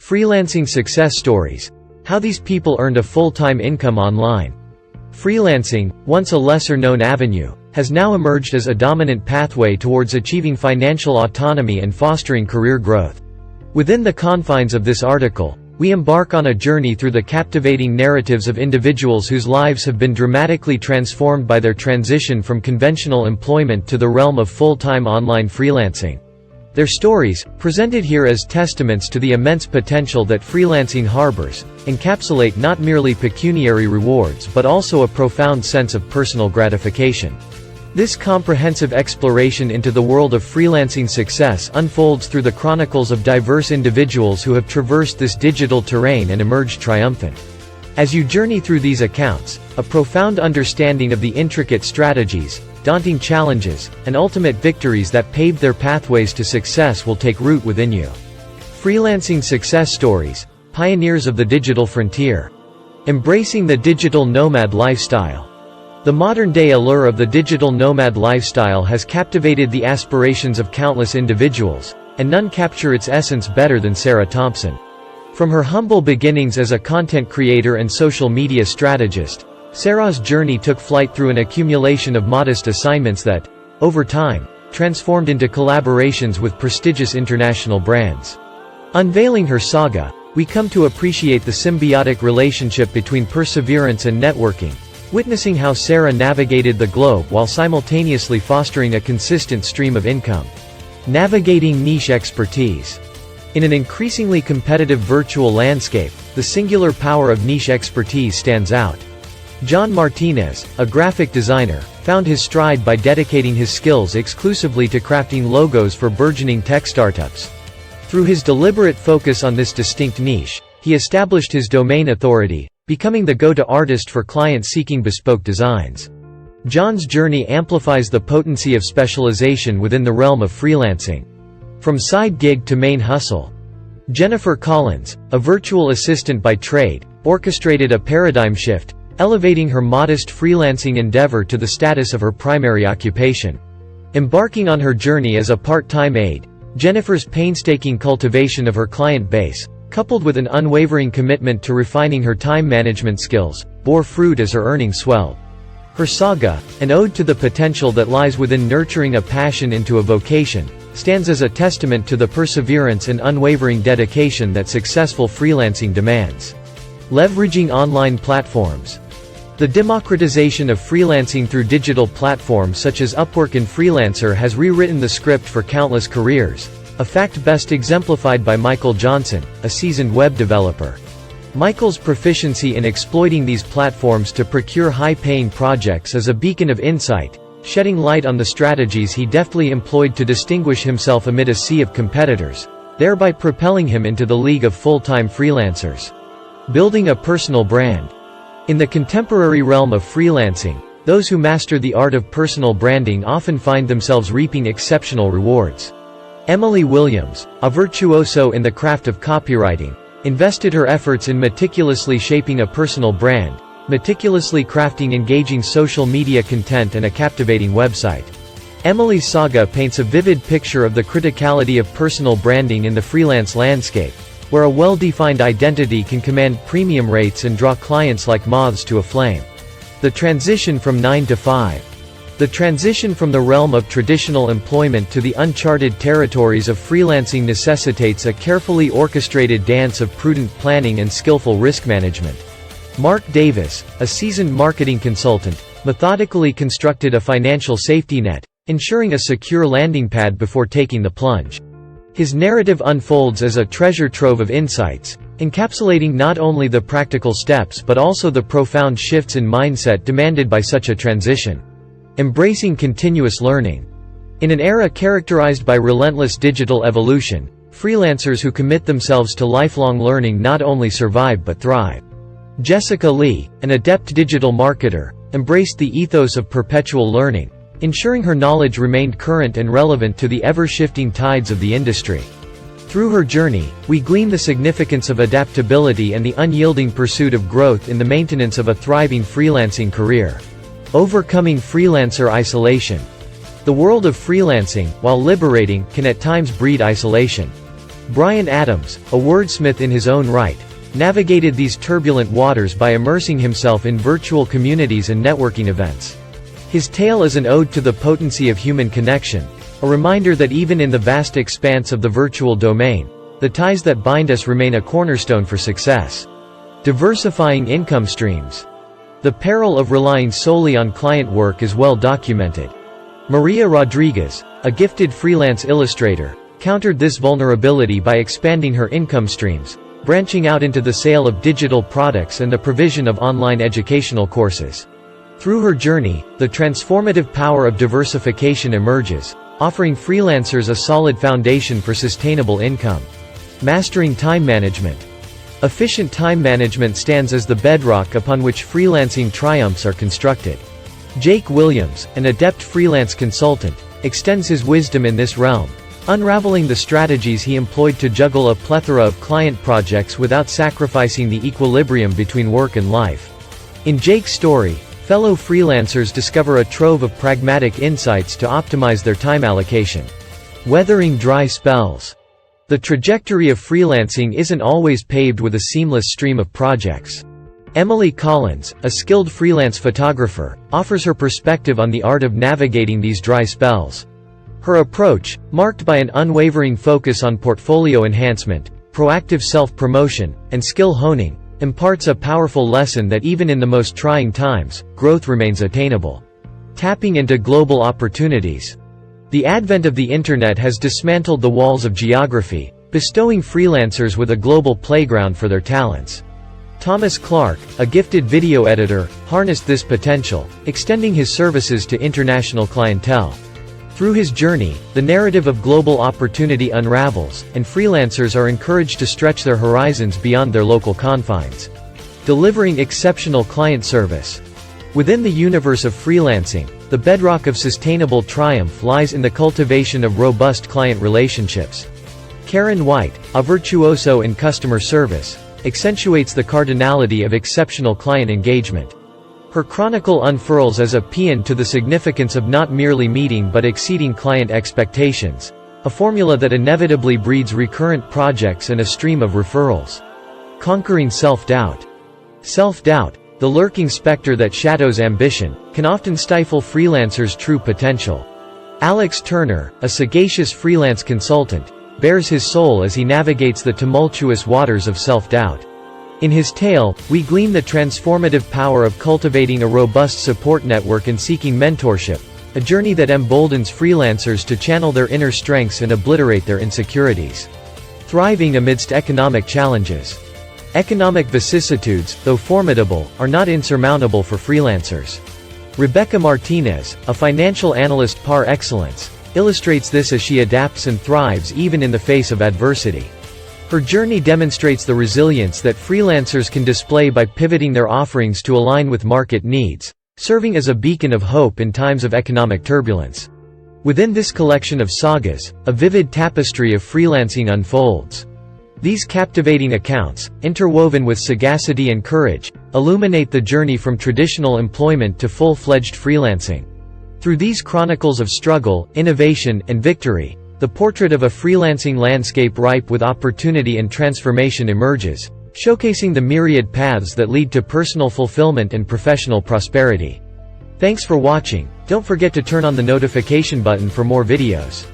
Freelancing success stories. How these people earned a full-time income online. Freelancing, once a lesser-known avenue, has now emerged as a dominant pathway towards achieving financial autonomy and fostering career growth. Within the confines of this article, we embark on a journey through the captivating narratives of individuals whose lives have been dramatically transformed by their transition from conventional employment to the realm of full-time online freelancing. Their stories, presented here as testaments to the immense potential that freelancing harbors, encapsulate not merely pecuniary rewards but also a profound sense of personal gratification. This comprehensive exploration into the world of freelancing success unfolds through the chronicles of diverse individuals who have traversed this digital terrain and emerged triumphant. As you journey through these accounts, a profound understanding of the intricate strategies, daunting challenges, and ultimate victories that paved their pathways to success will take root within you. Freelancing success stories, pioneers of the digital frontier. Embracing the digital nomad lifestyle. The modern-day allure of the digital nomad lifestyle has captivated the aspirations of countless individuals, and none capture its essence better than Sarah Thompson. From her humble beginnings as a content creator and social media strategist, Sarah's journey took flight through an accumulation of modest assignments that, over time, transformed into collaborations with prestigious international brands. Unveiling her saga, we come to appreciate the symbiotic relationship between perseverance and networking, witnessing how Sarah navigated the globe while simultaneously fostering a consistent stream of income. Navigating niche expertise. In an increasingly competitive virtual landscape, the singular power of niche expertise stands out. John Martinez, a graphic designer, found his stride by dedicating his skills exclusively to crafting logos for burgeoning tech startups. Through his deliberate focus on this distinct niche, he established his domain authority, becoming the go-to artist for clients seeking bespoke designs. John's journey amplifies the potency of specialization within the realm of freelancing. From side gig to main hustle. Jennifer Collins, a virtual assistant by trade, orchestrated a paradigm shift, elevating her modest freelancing endeavor to the status of her primary occupation. Embarking on her journey as a part-time aide, Jennifer's painstaking cultivation of her client base, coupled with an unwavering commitment to refining her time management skills, bore fruit as her earnings swelled. Her saga, an ode to the potential that lies within nurturing a passion into a vocation, stands as a testament to the perseverance and unwavering dedication that successful freelancing demands. Leveraging online platforms. The democratization of freelancing through digital platforms such as Upwork and Freelancer has rewritten the script for countless careers, a fact best exemplified by Michael Johnson, a seasoned web developer. Michael's proficiency in exploiting these platforms to procure high-paying projects is a beacon of insight, shedding light on the strategies he deftly employed to distinguish himself amid a sea of competitors, thereby propelling him into the league of full-time freelancers. Building a personal brand. In the contemporary realm of freelancing, those who master the art of personal branding often find themselves reaping exceptional rewards. Emily Williams, a virtuoso in the craft of copywriting, invested her efforts in meticulously shaping a personal brand, meticulously crafting engaging social media content and a captivating website. Emily's saga paints a vivid picture of the criticality of personal branding in the freelance landscape, where a well-defined identity can command premium rates and draw clients like moths to a flame. The transition from 9 to 5. The transition from the realm of traditional employment to the uncharted territories of freelancing necessitates a carefully orchestrated dance of prudent planning and skillful risk management. Mark Davis, a seasoned marketing consultant, methodically constructed a financial safety net, ensuring a secure landing pad before taking the plunge. His narrative unfolds as a treasure trove of insights, encapsulating not only the practical steps but also the profound shifts in mindset demanded by such a transition. Embracing continuous learning. In an era characterized by relentless digital evolution, freelancers who commit themselves to lifelong learning not only survive but thrive. Jessica Lee, an adept digital marketer, embraced the ethos of perpetual learning, ensuring her knowledge remained current and relevant to the ever-shifting tides of the industry. Through her journey, we glean the significance of adaptability and the unyielding pursuit of growth in the maintenance of a thriving freelancing career. Overcoming freelancer isolation. The world of freelancing, while liberating, can at times breed isolation. Bryan Adams, a wordsmith in his own right, navigated these turbulent waters by immersing himself in virtual communities and networking events. His tale is an ode to the potency of human connection, a reminder that even in the vast expanse of the virtual domain, the ties that bind us remain a cornerstone for success. Diversifying income streams. The peril of relying solely on client work is well documented. Maria Rodriguez, a gifted freelance illustrator, countered this vulnerability by expanding her income streams, branching out into the sale of digital products and the provision of online educational courses. Through her journey, the transformative power of diversification emerges, offering freelancers a solid foundation for sustainable income. Mastering time management. Efficient time management stands as the bedrock upon which freelancing triumphs are constructed. Jake Williams, an adept freelance consultant, extends his wisdom in this realm, unraveling the strategies he employed to juggle a plethora of client projects without sacrificing the equilibrium between work and life. In Jake's story, fellow freelancers discover a trove of pragmatic insights to optimize their time allocation. Weathering dry spells. The trajectory of freelancing isn't always paved with a seamless stream of projects. Emily Collins, a skilled freelance photographer, offers her perspective on the art of navigating these dry spells. Her approach, marked by an unwavering focus on portfolio enhancement, proactive self-promotion, and skill honing, imparts a powerful lesson that even in the most trying times, growth remains attainable. Tapping into global opportunities. The advent of the Internet has dismantled the walls of geography, bestowing freelancers with a global playground for their talents. Thomas Clark, a gifted video editor, harnessed this potential, extending his services to international clientele. Through his journey, the narrative of global opportunity unravels, and freelancers are encouraged to stretch their horizons beyond their local confines. Delivering exceptional client service. Within the universe of freelancing, the bedrock of sustainable triumph lies in the cultivation of robust client relationships. Karen White, a virtuoso in customer service, accentuates the cardinality of exceptional client engagement. Her chronicle unfurls as a paean to the significance of not merely meeting but exceeding client expectations, a formula that inevitably breeds recurrent projects and a stream of referrals. Conquering self-doubt. Self-doubt, the lurking specter that shadows ambition, can often stifle freelancers' true potential. Alex Turner, a sagacious freelance consultant, bears his soul as he navigates the tumultuous waters of self-doubt. In his tale, we glean the transformative power of cultivating a robust support network and seeking mentorship, a journey that emboldens freelancers to channel their inner strengths and obliterate their insecurities. Thriving amidst economic challenges. Economic vicissitudes, though formidable, are not insurmountable for freelancers. Rebecca Martinez, a financial analyst par excellence, illustrates this as she adapts and thrives even in the face of adversity. Her journey demonstrates the resilience that freelancers can display by pivoting their offerings to align with market needs, serving as a beacon of hope in times of economic turbulence. Within this collection of sagas, a vivid tapestry of freelancing unfolds. These captivating accounts, interwoven with sagacity and courage, illuminate the journey from traditional employment to full-fledged freelancing. Through these chronicles of struggle, innovation, and victory, the portrait of a freelancing landscape ripe with opportunity and transformation emerges, showcasing the myriad paths that lead to personal fulfillment and professional prosperity. Thanks for watching. Don't forget to turn on the notification button for more videos.